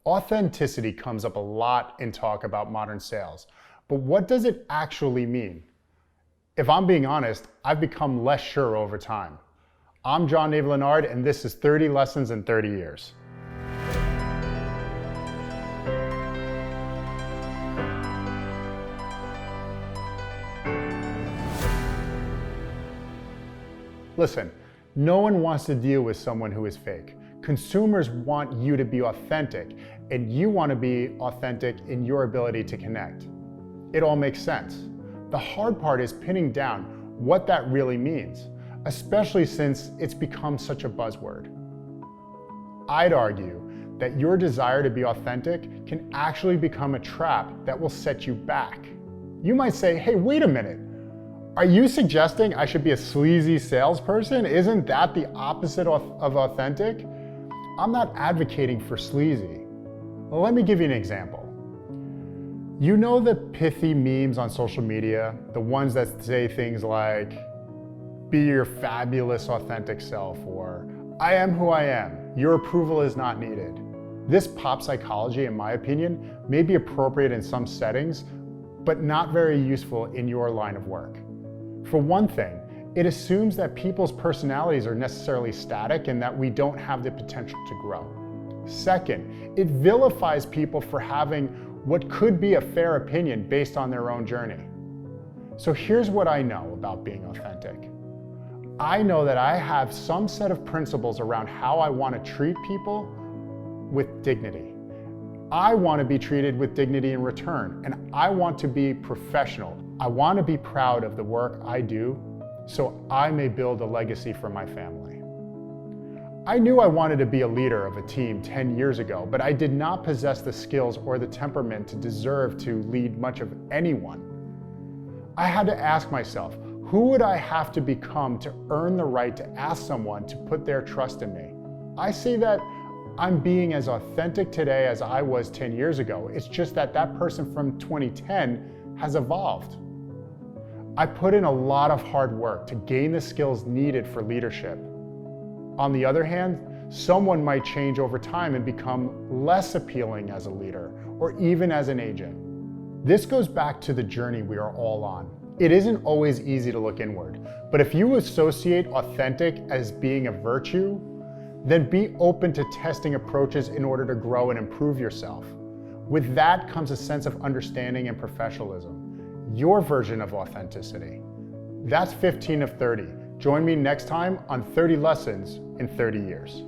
Authenticity comes up a lot in talk about modern sales, but what does it actually mean? If I'm being honest, I've become less sure over time. I'm Jon-David and this is 30 Lessons in 30 Years. Listen, no one wants to deal with someone who is fake. Consumers want you to be authentic, and you want to be authentic in your ability to connect. It all makes sense. The hard part is pinning down what that really means, especially since it's become such a buzzword. I'd argue that your desire to be authentic can actually become a trap that will set you back. You might say, hey, wait a minute. Are you suggesting I should be a sleazy salesperson? Isn't that the opposite of authentic? I'm not advocating for sleazy. Well, let me give you an example. You know the pithy memes on social media, the ones that say things like, be your fabulous authentic self, or I am who I am, your approval is not needed. This pop psychology, in my opinion, may be appropriate in some settings, but not very useful in your line of work. For one thing, it assumes that people's personalities are necessarily static and that we don't have the potential to grow. Second, it vilifies people for having what could be a fair opinion based on their own journey. So here's what I know about being authentic. I know that I have some set of principles around how I want to treat people with dignity. I want to be treated with dignity in return, and I want to be professional. I want to be proud of the work I do so I may build a legacy for my family. I knew I wanted to be a leader of a team 10 years ago, but I did not possess the skills or the temperament to deserve to lead much of anyone. I had to ask myself, who would I have to become to earn the right to ask someone to put their trust in me? I say that I'm being as authentic today as I was 10 years ago. It's just that that person from 2010 has evolved. I put in a lot of hard work to gain the skills needed for leadership. On the other hand, someone might change over time and become less appealing as a leader or even as an agent. This goes back to the journey we are all on. It isn't always easy to look inward, but if you associate authentic as being a virtue, then be open to testing approaches in order to grow and improve yourself. With that comes a sense of understanding and professionalism. Your version of authenticity. That's 15 of 30. Join me next time on 30 Lessons in 30 Years.